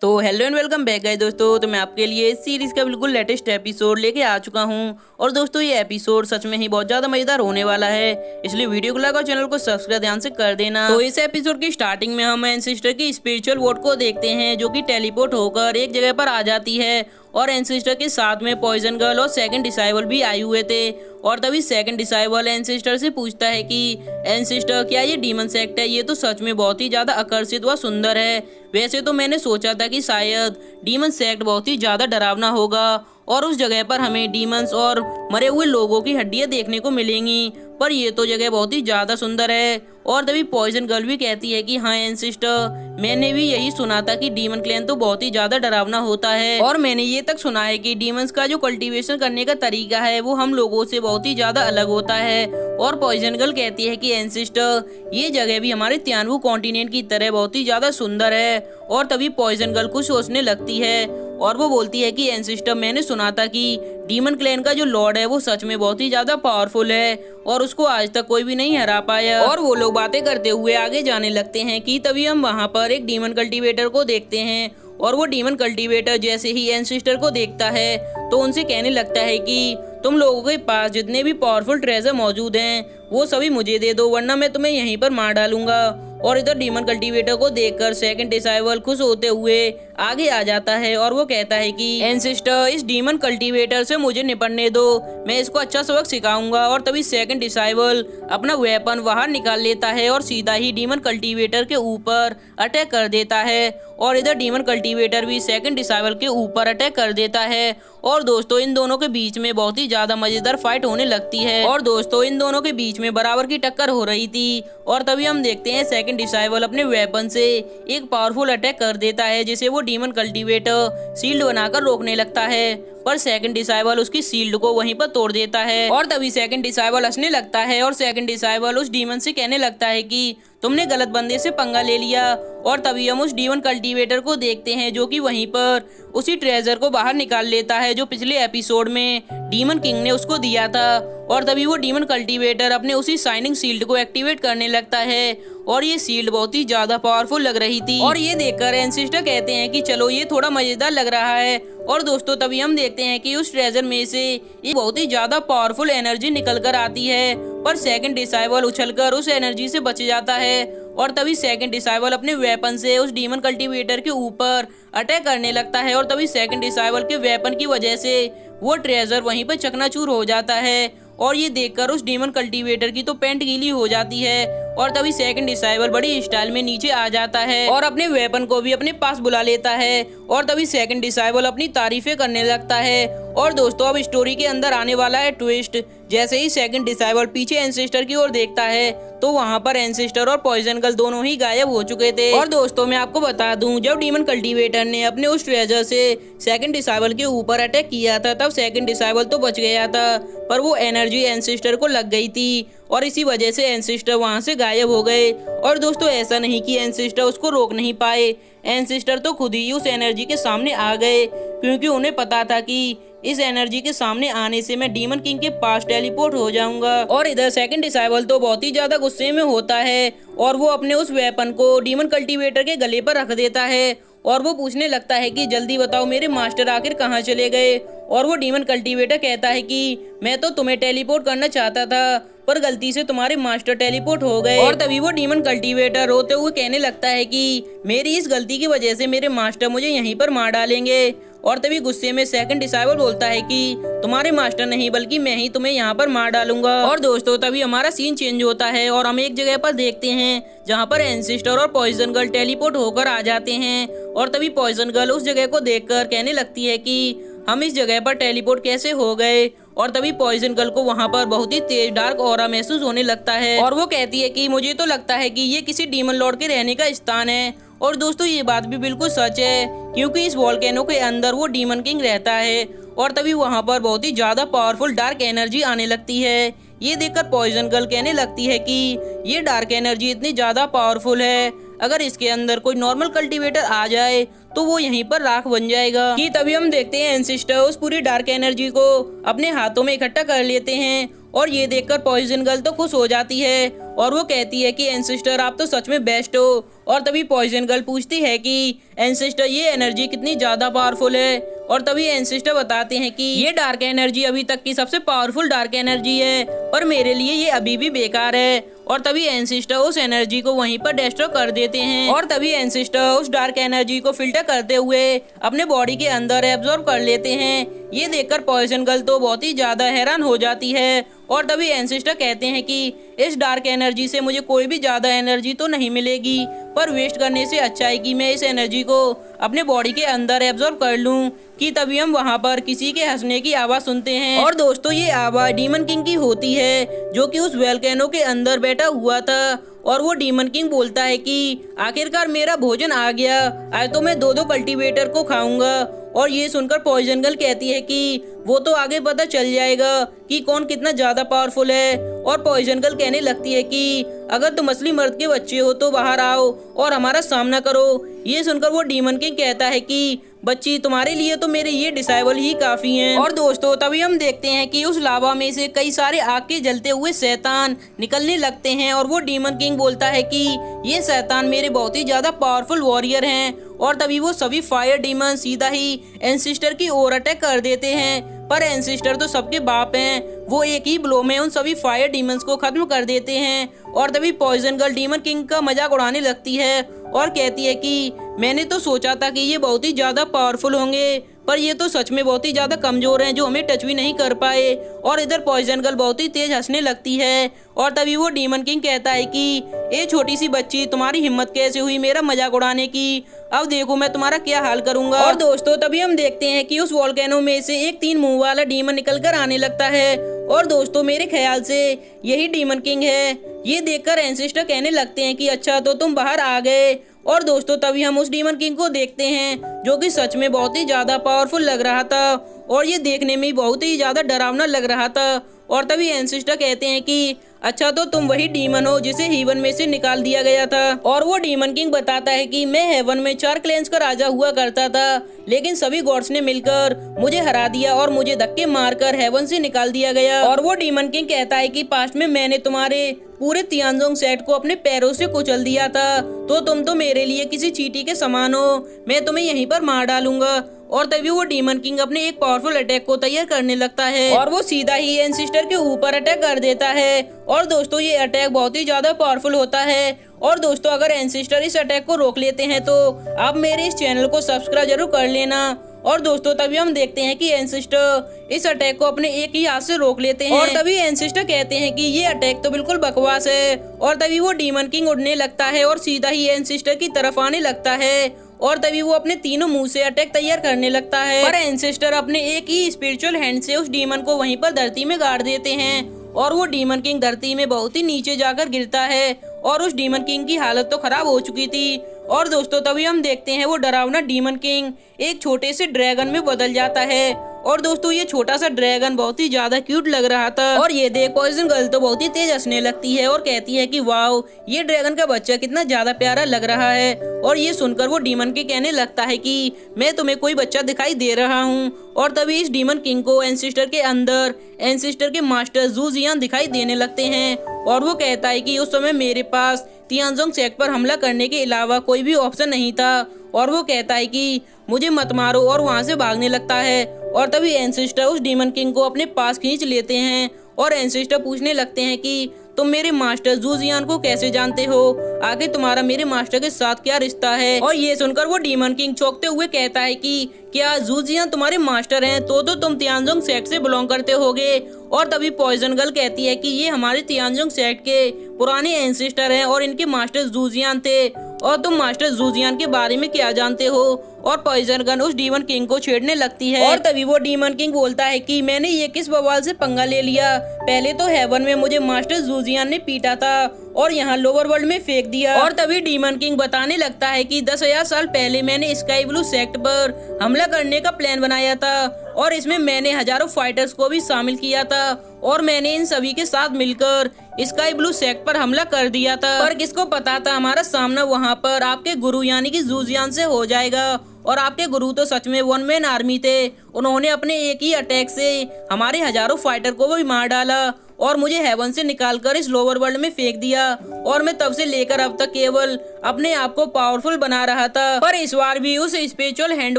तो hello and welcome back guys दोस्तों। तो मैं आपके लिए इस सीरीज का बिल्कुल लेटेस्ट एपिसोड लेके आ चुका हूं। और दोस्तों ये एपिसोड सच में ही बहुत ज्यादा मजेदार होने वाला है, इसलिए वीडियो को लगाओ, चैनल को सब्सक्राइब ध्यान से कर देना। तो इस एपिसोड की स्टार्टिंग में हम एंसेस्टर की स्पिरिचुअल वोट को देखते हैं, जो कि टेलीपोर्ट होकर एक जगह पर आ जाती है। और एंसेस्टर के साथ में पॉइजन गर्ल और सेकंड डिसाइबल भी आए हुए थे। और तभी सेकंड डिसाइबल एंसेस्टर से पूछता है कि एंसेस्टर, क्या ये डीमन सेक्ट है? ये तो सच में बहुत ही ज्यादा आकर्षित व सुंदर है। वैसे तो मैंने सोचा था कि शायद डीमन सेक्ट बहुत ही ज्यादा डरावना होगा और उस जगह पर हमें डीमंस और मरे हुए लोगों की हड्डियां देखने को मिलेंगी, पर ये तो जगह बहुत ही ज्यादा सुंदर है। और तभी पॉइजन गर्ल भी कहती है कि हाँ एंसेस्टर, मैंने भी यही सुना था कि डीमन क्लैन तो बहुत ही ज्यादा डरावना होता है। और मैंने ये तक सुना है कि डीमंस का जो कल्टीवेशन करने का तरीका है वो हम लोगों से बहुत ही ज्यादा अलग होता है। और पॉइजन गर्ल कहती है कि एंसेस्टर, ये जगह भी हमारे तियानवु कॉन्टिनेंट की तरह बहुत ही ज्यादा सुंदर है। और तभी पॉइजन गर्ल कुछ सोचने लगती है और वो बोलती है कि एंसेस्टर, मैंने सुना था कि डीमन क्लैन का जो लॉर्ड है वो सच में बहुत ही ज्यादा पावरफुल है और उसको आज तक कोई भी नहीं हरा पाया। और वो लोग बातें करते हुए आगे जाने लगते हैं कि तभी हम वहाँ पर एक डीमन कल्टीवेटर को देखते हैं। और वो डीमन कल्टीवेटर जैसे ही एंसेस्टर को देखता है तो उनसे कहने लगता है कि तुम लोगों के पास जितने भी पावरफुल ट्रेजर मौजूद हैं वो सभी मुझे दे दो, वरना मैं तुम्हें यहीं पर मार डालूंगा। और इधर डीमन कल्टीवेटर को देखकर सेकंड डिसाइबल खुश होते हुए आगे आ जाता है और वो कहता है कि एंसेस्टर, इस डीमन कल्टीवेटर से मुझे निपटने दो, मैं इसको अच्छा सबक सिखाऊंगा। और तभी सेकंड डिसाइबल अपना वेपन बाहर निकाल लेता है और सीधा ही डीमन कल्टीवेटर के ऊपर अटैक कर देता है। और इधर डीमन कल्टीवेटर भी सेकंड डिसाइबल के ऊपर अटैक कर देता है। और दोस्तों इन दोनों के बीच में बहुत ही ज्यादा मजेदार फाइट होने लगती है। और दोस्तों इन दोनों के बीच में बराबर की टक्कर हो रही थी। और तभी हम देखते हैं सेकंड डिसाइबल अपने वेपन से एक पावरफुल अटैक कर देता है, जिसे वो डीमन कल्टीवेटर शील्ड बनाकर रोकने लगता है, पर सेकंड डिसाइबल उसकी शील्ड को वहीं पर तोड़ देता है। और तभी सेकंड डिसाइबल हंसने लगता है और सेकंड डिसाइबल उस डीमन से कहने लगता है कि तुमने गलत बंदे से पंगा ले लिया। और तभी हम उस डीमन कल्टीवेटर को देखते हैं, जो कि वहीं पर उसी ट्रेजर को बाहर निकाल लेता है जो पिछले एपिसोड में डीमन किंग ने उसको दिया था। और तभी वो डीमन कल्टीवेटर अपने उसी शाइनिंग शील्ड को एक्टिवेट करने लगता है और ये शील्ड बहुत ही ज्यादा पावरफुल लग रही थी। और ये देखकर एंसेस्टर कहते हैं कि चलो ये थोड़ा मजेदार लग रहा है। और दोस्तों तभी हम देखते हैं कि उस ट्रेजर में से ये बहुत ही ज्यादा पावरफुल एनर्जी निकल कर आती है, पर सेकंड डिसाइबल उछलकर उस एनर्जी से बच जाता है। और तभी सेकंड डिसाइबल अपने वेपन से उस डीमन कल्टीवेटर के ऊपर अटैक करने लगता है। और तभी सेकंड डिसाइबल के वेपन की वजह से वो ट्रेजर वहीं पर चकनाचूर हो जाता है। और ये देखकर उस डीमन कल्टीवेटर की तो पेंट गीली हो जाती है। और तभी सेकंड डिसाइबल बड़ी स्टाइल में नीचे आ जाता है और अपने वेपन को भी अपने पास बुला लेता है। और तभी सेकंड डिसाइबल अपनी तारीफें करने लगता है। और दोस्तों अब स्टोरी के अंदर आने वाला है ट्विस्ट। जैसे ही सेकंड डिसाइबल पीछे एंसेस्टर की ओर देखता है तो वहाँ पर एंसेस्टर और पॉइजन गर्ल दोनों ही गायब हो चुके थे। और दोस्तों मैं आपको बता दूं, जब डीमन कल्टीवेटर ने अपने उस ट्रेजर से सेकंड डिसाइबल के ऊपर अटैक किया था तब सेकंड डिसाइबल तो बच गया था, पर वो एनर्जी एंसेस्टर को लग गई थी और इसी वजह से एंसेस्टर वहाँ से गायब हो गए। और दोस्तों ऐसा नहीं कि एंसेस्टर उसको रोक नहीं पाए, एंसेस्टर तो खुद ही उस एनर्जी के सामने आ गए, क्योंकि उन्हें पता था कि इस एनर्जी के सामने आने से मैं डीमन किंग के पास टेलीपोर्ट हो जाऊंगा। और इधर सेकंड डिसाइबल तो बहुत ही ज्यादा गुस्से में होता है और वो अपने उस वेपन को डीमन कल्टीवेटर के गले पर रख देता है और वो पूछने लगता है कि जल्दी बताओ मेरे मास्टर आखिर कहाँ चले गए। और वो डीमन कल्टीवेटर कहता है कि मैं तो तुम्हें टेलीपोर्ट करना चाहता था, पर गलती से तुम्हारे मास्टर टेलीपोर्ट हो गए। और तभी वो डीमन कल्टीवेटर रोते हुए कहने लगता है कि मेरी इस गलती की वजह से मेरे मास्टर मुझे यहीं पर मार डालेंगे। और तभी गुस्से में सेकंड डिसाइबल बोलता है कि तुम्हारे मास्टर नहीं बल्कि मैं ही तुम्हें यहाँ पर मार डालूंगा। और दोस्तों तभी हमारा सीन चेंज होता है और हम एक जगह पर देखते हैं जहाँ पर एंसेस्टर और पॉइजन गर्ल टेलीपोर्ट होकर आ जाते हैं। और तभी पॉइजन गर्ल उस जगह को देखकर कहने लगती है कि हम इस जगह पर टेलीपोर्ट कैसे हो गए। और तभी पॉइजन गर्ल को वहाँ पर बहुत ही तेज डार्क ऑरा महसूस होने लगता है और वो कहती है कि मुझे तो लगता है कि ये किसी डीमन लॉर्ड के रहने का स्थान है। और दोस्तों ये बात भी बिल्कुल सच है, क्योंकि इस वोल्केनो के अंदर वो डीमन किंग रहता है। और तभी वहाँ पर बहुत ही ज्यादा पावरफुल डार्क एनर्जी आने लगती है। ये देखकर पॉइजन गर्ल कहने लगती है कि ये डार्क एनर्जी इतनी ज्यादा पावरफुल है, अगर इसके अंदर कोई नॉर्मल कल्टीवेटर आ जाए तो वो यहीं पर राख बन जाएगा। कि तभी हम देखते हैं एंसेस्टर उस पूरी डार्क एनर्जी को अपने हाथों में इकट्ठा कर लेते हैं और ये देखकर पॉइजन गर्ल तो खुश हो जाती है और वो कहती है कि एंसेस्टर आप तो सच में बेस्ट हो। और तभी पॉइजन गर्ल पूछती है कि एंसेस्टर ये एनर्जी कितनी ज्यादा पावरफुल है। और तभी एंसेस्टर बताते हैं कि ये डार्क एनर्जी अभी तक की सबसे पावरफुल डार्क एनर्जी है, पर मेरे लिए ये अभी भी बेकार है। और तभी एंसेस्टर उस एनर्जी को वहीं पर डिस्ट्रॉय कर देते हैं। और तभी एंसेस्टर उस डार्क एनर्जी को फिल्टर करते हुए अपने बॉडी के अंदर एब्जॉर्ब कर लेते हैं। ये देखकर पॉइजन गर्ल तो बहुत ही ज्यादा हैरान हो जाती है। और तभी एंसेस्टर कहते हैं कि इस डार्क एनर्जी से मुझे कोई भी ज्यादा एनर्जी तो नहीं मिलेगी, पर वेस्ट करने से अच्छा है कि मैं इस एनर्जी को अपने बॉडी के अंदर एब्जॉर्ब कर लूं। कि तभी हम वहां पर किसी के हंसने की आवाज सुनते हैं। और दोस्तों ये आवाज डीमन किंग की होती है, जो कि उस वोल्केनो के अंदर बैठा हुआ था। और वो डीमन किंग बोलता है कि आखिरकार मेरा भोजन आ गया, आज तो मैं दो कल्टीवेटर को खाऊंगा। और ये सुनकर पॉइजन गर्ल कहती है कि वो तो आगे पता चल जाएगा कि कौन कितना ज्यादा पावरफुल है। और पॉइजन गर्ल कहने लगती है कि अगर तुम असली मर्द के बच्चे हो तो बाहर आओ और हमारा सामना करो। ये सुनकर वो डीमन किंग कहता है कि बच्ची तुम्हारे लिए तो मेरे ये डिसाइबल ही काफी हैं। और दोस्तों तभी हम देखते हैं कि उस लावा में से कई सारे आग के जलते हुए शैतान निकलने लगते हैं। और वो डीमन किंग बोलता है कि ये शैतान मेरे बहुत ही ज्यादा पावरफुल वॉरियर हैं। और तभी वो सभी फायर डीमन सीधा ही एंसेस्टर की ओर अटैक कर देते हैं। पर एंसेस्टर तो सबके बाप हैं, वो एक ही ब्लो में उन सभी फायर डीमंस को खत्म कर देते हैं। और तभी पॉइजन गर्ल डीमन किंग का मजाक उड़ाने लगती है और कहती है कि मैंने तो सोचा था कि ये बहुत ही ज्यादा पावरफुल होंगे, पर ये तो सच में बहुत ही ज्यादा कमजोर हैं, जो हमें टच भी नहीं कर पाए। और इधर पॉइजन गर्ल बहुत ही तेज हंसने लगती है। और तभी वो डीमन किंग कहता है कि ए छोटी सी बच्ची, तुम्हारी हिम्मत कैसे हुई मेरा मजाक उड़ाने की, अब देखो मैं तुम्हारा क्या हाल करूंगा। और दोस्तों तभी हम देखते हैं कि उस वोल्केनो में से एक 3 मुंह वाला डीमन निकल कर आने लगता है। और दोस्तों मेरे ख्याल से यही डीमन किंग है। ये देखकर एंसेस्टर कहने लगते हैं कि अच्छा तो तुम बाहर आ गए। और दोस्तों तभी हम उस डीमन किंग को देखते हैं, जो कि सच में बहुत ही ज्यादा पावरफुल लग रहा था और ये देखने में बहुत ही ज्यादा डरावना लग रहा था। और तभी एंसेस्टर कहते हैं कि अच्छा तो तुम वही डीमन हो जिसे हेवन में से निकाल दिया गया था। और वो डीमन किंग बताता है कि मैं हेवन में 4 क्लैंस का राजा हुआ करता था, लेकिन सभी गॉड्स ने मिलकर मुझे हरा दिया और मुझे धक्के मारकर हेवन से निकाल दिया गया। और वो डीमन किंग कहता है कि पास्ट में मैंने तुम्हारे पूरे तियानजोंग सेट को अपने पैरों से कुचल दिया था, तो तुम तो मेरे लिए किसी चींटी के समान हो, मैं तुम्हें यहीं पर मार डालूंगा। और तभी वो डीमन किंग अपने एक पावरफुल अटैक को तैयार करने लगता है और वो सीधा ही एंसेस्टर के ऊपर अटैक कर देता है। और दोस्तों ये अटैक बहुत ही ज्यादा पावरफुल होता है। और दोस्तों अगर एंसेस्टर इस अटैक को रोक लेते हैं तो आप मेरे इस चैनल को सब्सक्राइब जरूर कर लेना। और दोस्तों तभी हम देखते हैं कि एंसेस्टर इस अटैक को अपने एक ही हाथ से रोक लेते हैं। और तभी एंसेस्टर कहते हैं कि ये अटैक तो बिल्कुल बकवास है। और तभी वो डीमन किंग उड़ने लगता है और सीधा ही एंसेस्टर की तरफ आने लगता है। और तभी वो अपने तीनों मुंह से अटैक तैयार करने लगता है, पर एंसेस्टर अपने एक ही स्पिरिचुअल हैंड से उस डीमन को वहीं पर धरती में गाड़ देते हैं। और वो डीमन किंग धरती में बहुत ही नीचे जाकर गिरता है और उस डीमन किंग की हालत तो खराब हो चुकी थी। और दोस्तों तभी हम देखते हैं वो डरावना डीमन किंग एक छोटे से ड्रैगन में बदल जाता है। और दोस्तों ये छोटा सा ड्रैगन बहुत ही ज्यादा क्यूट लग रहा था। और ये देख पॉइजन गर्ल तो बहुत ही तेज हंसने लगती है और कहती है कि वाओ ये ड्रैगन का बच्चा कितना ज्यादा प्यारा लग रहा है। और ये सुनकर वो डीमन के कहने लगता है कि मैं तुम्हें कोई बच्चा दिखाई दे रहा हूँ। और तभी इस डीमन किंग को एंसेस्टर के अंदर एंसेस्टर के मास्टर जू जियान दिखाई देने लगते हैं। और वो कहता है कि उस समय मेरे पास तियानजोंग सेक्ट पर हमला करने के अलावा कोई भी ऑप्शन नहीं था। और वो कहता है कि मुझे मत मारो और वहाँ से भागने लगता है। और तभी एंसेस्टर उस डीमन किंग को अपने पास खींच लेते हैं और एंसेस्टर पूछने लगते हैं कि तुम मेरे मास्टर जू जियान को कैसे जानते हो, आगे तुम्हारा मेरे मास्टर के साथ क्या रिश्ता है। और ये सुनकर वो डीमन किंग चौंकते हुए कहता है कि क्या जू जियान तुम्हारे मास्टर हैं, तो तुम तियानजोंग सेक्ट से बिलोंग करते होगे। और तभी पॉइजन गर्ल कहती है कि ये हमारे तियानजोंग सेक्ट के पुराने एंसेस्टर हैं और इनके मास्टर जू जियान थे, और तुम मास्टर जू जियान के बारे में क्या जानते हो। और पॉइजन गर्ल उस डीमन किंग को छेड़ने लगती है। और तभी वो डीमन किंग बोलता है कि मैंने ये किस बवाल से पंगा ले लिया, पहले तो हेवन में मुझे मास्टर जू जियान ने पीटा था और यहाँ लोअर वर्ल्ड में फेंक दिया। और तभी डीमन किंग बताने लगता है कि 10,000 साल पहले मैंने स्काई ब्लू सेक्ट पर हमला करने का प्लान बनाया था और इसमें मैंने हजारों फाइटर्स को भी शामिल किया था और मैंने इन सभी के साथ मिलकर स्काई ब्लू सेक्ट पर हमला कर दिया था। पर किसको पता था हमारा सामना वहाँ पर आपके गुरु यानी कि जू जियान से हो जाएगा। और आपके गुरु तो सच में 1 मैन आर्मी थे, उन्होंने अपने एक ही अटैक से हमारे हजारों फाइटर को भी मार डाला। और मुझे हेवन से निकालकर इस लोअर वर्ल्ड में फेंक दिया और मैं तब से लेकर अब तक केवल अपने आप को पावरफुल बना रहा था, पर इस बार भी उस स्पिरिचुअल हैंड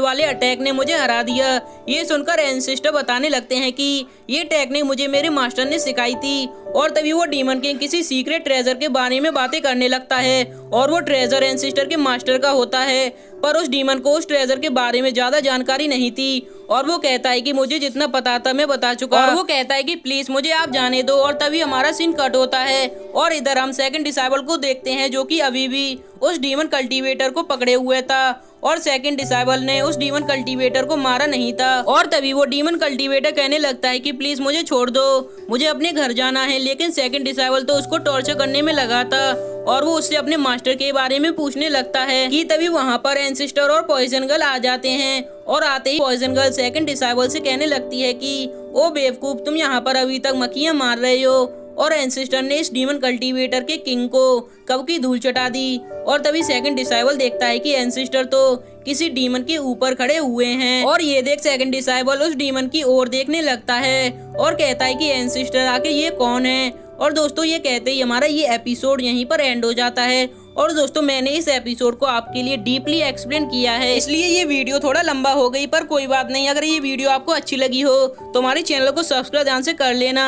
वाले अटैक ने मुझे हरा दिया। ये सुनकर एंसेस्टर बताने लगते हैं कि ये टेक्निक मुझे मेरे मास्टर ने सिखाई थी और तभी वो डीमन किंग किसी सीक्रेट ट्रेजर के बारे में बातें करने लगता है और वो ट्रेजर एंसेस्टर के मास्टर का होता है, पर उस डीमन को उस ट्रेजर के बारे में ज्यादा जानकारी नहीं थी और वो कहता है कि मुझे जितना पता था मैं बता चुका, और वो कहता है कि प्लीज मुझे आप जाने दो, और तभी हमारा सीन कट होता है और इधर हम सेकंड डिसाइबल को देखते हैं जो कि अभी भी उस डीमन कल्टीवेटर को पकड़े हुए था और सेकंड डिसाइबल ने उस डीमन कल्टीवेटर को मारा नहीं था। और तभी वो डीमन कल्टीवेटर कहने लगता है कि प्लीज मुझे छोड़ दो, मुझे अपने घर जाना है, लेकिन सेकंड डिसाइबल तो उसको टॉर्चर करने में लगा था और वो उससे अपने मास्टर के बारे में पूछने लगता है कि तभी वहाँ पर एंसेस्टर और पॉइजन गर्ल आ जाते हैं और आते ही पॉइजन गर्ल सेकंड डिसाइबल से कहने लगती है कि ओ बेवकूफ, तुम यहाँ पर अभी तक मक्खियाँ मार रहे हो, और एंसेस्टर ने इस डीमन कल्टीवेटर के किंग को कब की धूल चटा दी। और तभी सेकंड डिसाइबल देखता है कि एंसेस्टर तो किसी डीमन के ऊपर खड़े हुए हैं और ये देख सेकंड डिसाइबल उस डीमन की ओर देखने लगता है और कहता है कि एंसेस्टर आके ये कौन है। और दोस्तों ये कहते ही हमारा ये एपिसोड यहीं पर एंड हो जाता है। और दोस्तों मैंने इस एपिसोड को आपके लिए डीपली एक्सप्लेन किया है, इसलिए ये वीडियो थोड़ा लंबा हो गई, पर कोई बात नहीं। अगर ये वीडियो आपको अच्छी लगी हो तो हमारे चैनल को सब्सक्राइब ध्यान से कर लेना।